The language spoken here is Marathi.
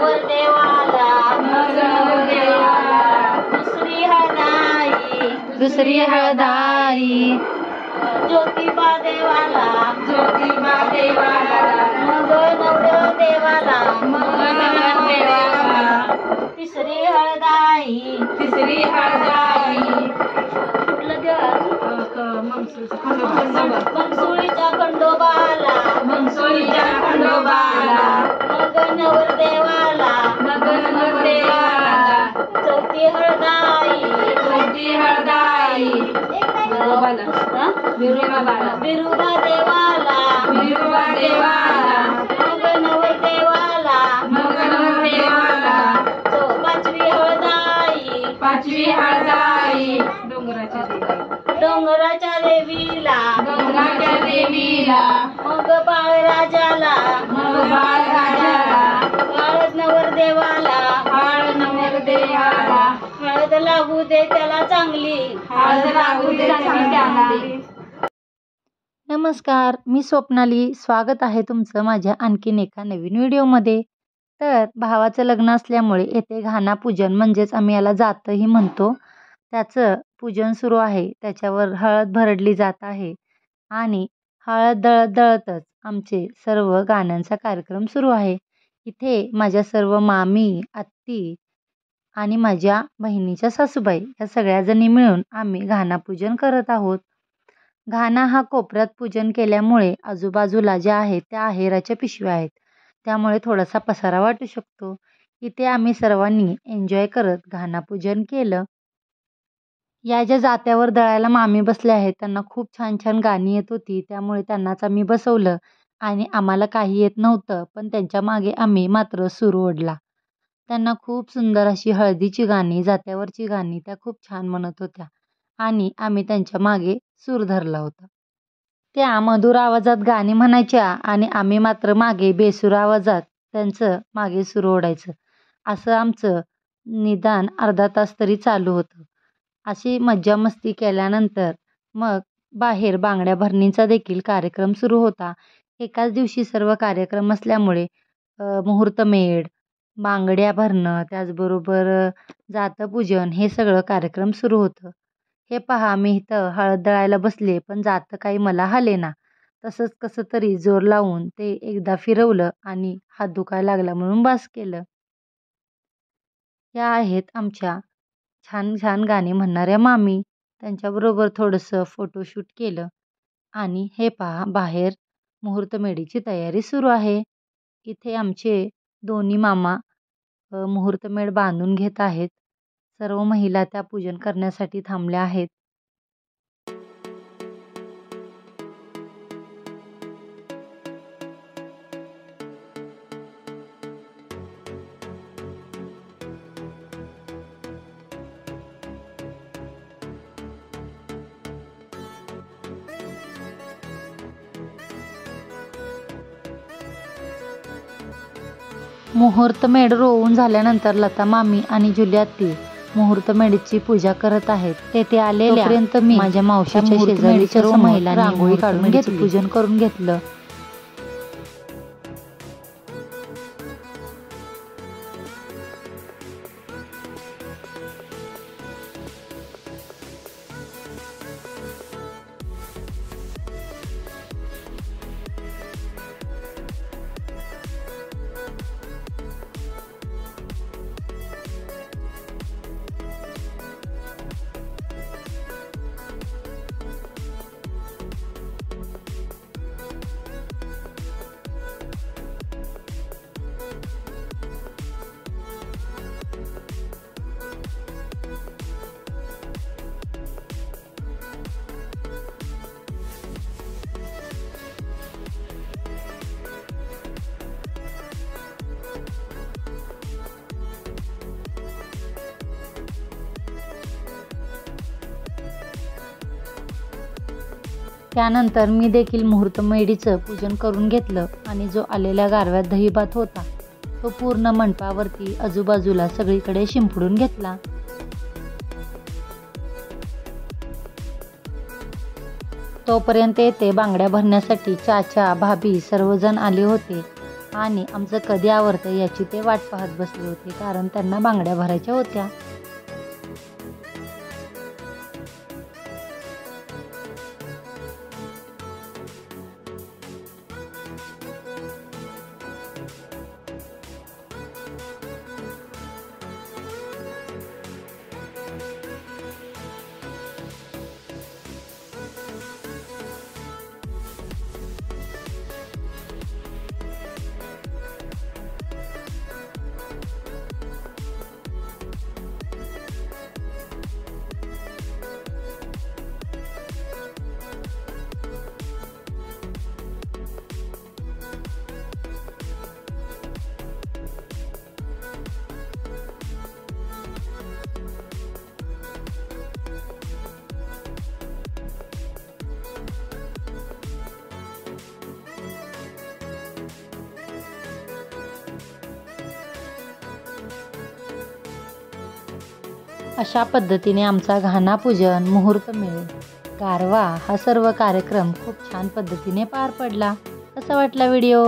नवरदेवाला दुसरी हळदाई ज्योतिबा देवाला मग नवरदेवाला तिसरी हळदाई कुठलं देवा मंगसुळीच्या खंडोबाला मग नवरदेवाला चौथी हळदाई बिरुबा देवाला मग नवरदेवाला पाचवी हळदाई डोंगराच्या देवीला मग बाळराजाला हळद नवरदेवाला हळद लागू दे त्याला चांगली नमस्कार, मी स्वप्नाली. स्वागत आहे तुमचं माझ्या आणखीन एका नवीन व्हिडिओमध्ये. तर भावाचं लग्न असल्यामुळे येथे घाना पूजन म्हणजेच आम्ही याला जातही म्हणतो, त्याचं पूजन सुरू आहे. त्याच्यावर हळद भरडली जात आहे आणि हळद दळतच आमचे सर्व गाण्यांचा कार्यक्रम सुरू आहे. इथे माझ्या सर्व मामी, आत्ती आणि माझ्या बहिणीच्या सासूबाई या सगळ्याजणी मिळून आम्ही घाना पूजन करत आहोत. घाना हा कोपऱ्यात पूजन केल्यामुळे आजूबाजूला ज्या आहेत त्या आहेराच्या पिशव्या आहेत, त्यामुळे थोडासा पसारा वाटू शकतो. इथे आम्ही सर्वांनी एन्जॉय करत घाना पूजन केलं. या ज्या जात्यावर दळायला मामी बसल्या आहेत त्यांना खूप छान छान गाणी येत होती, त्यामुळे त्यांनाच आम्ही बसवलं आणि आम्हाला काही येत नव्हतं, पण त्यांच्या मागे आम्ही मात्र सूर ओढला. त्यांना खूप सुंदर अशी हळदीची गाणी, जात्यावरची गाणी त्या खूप छान म्हणत होत्या आणि आम्ही त्यांच्या मागे सूर धरला होता. त्या मधुर आवाजात गाणी म्हणायच्या आणि आम्ही मात्र मागे बेसूर आवाजात त्यांचं मागे सूर ओढायचं. असं आमचं निदान अर्धा तास तरी चालू होतं. अशी मज्जा मस्ती केल्यानंतर मग बाहेर बांगड्या भरणीचा देखील कार्यक्रम सुरू होता. एकाच दिवशी सर्व कार्यक्रम असल्यामुळे मुहूर्तमेढ, बांगड्या भरणं, त्याचबरोबर जातपूजन हे सगळं कार्यक्रम सुरू होतं. हे पहा, मी इथं हळद दळायला बसले पण जातं काही मला हलेना. तसंच कसं तरी जोर लावून ते एकदा फिरवलं आणि हात दुखायला लागला म्हणून बास केलं. या आहेत आमच्या छान छान गाणी म्हणणाऱ्या मामी. त्यांच्याबरोबर थोडंसं फोटोशूट केलं आणि हे पहा, बाहेर मुहूर्तमेढीची तयारी सुरू आहे. इथे आमचे दोन्ही मामा मुहूर्तमेढ बांधून घेत आहेत. सर्व महिला त्या पूजन करण्यासाठी थांबल्या आहेत. मुहूर्तमेढ रोवून झाल्यानंतर लता मामी आणि जुली आत्ती मुहूर्तमेढीची पूजा करत आहेत. तेथे आलेल्या मी माझ्या मावशीच्या शेजारीच्या महिलांनी रांगोळी काढून घेतली, पूजन करून घेतलं. त्यानंतर मी देखील मुहूर्तमेढीचं पूजन करून घेतलं आणि जो आलेल्या गारव्यात दहीभात होता तो पूर्ण मंडपावरती आजूबाजूला सगळीकडे शिंपडून घेतला. तोपर्यंत येथे बांगड्या भरण्यासाठी चाचा भाभी सर्वजण आले होते आणि आमचं कधी आवरतं याची ते वाट पाहत बसले होते, कारण त्यांना बांगड्या भरायच्या होत्या. अशा पद्धतीने आमचा घानापूजन, मुहूर्तमेळ, कारवा हा सर्व कार्यक्रम खूप छान पद्धतीने पार पडला. कसा वाटला व्हिडिओ?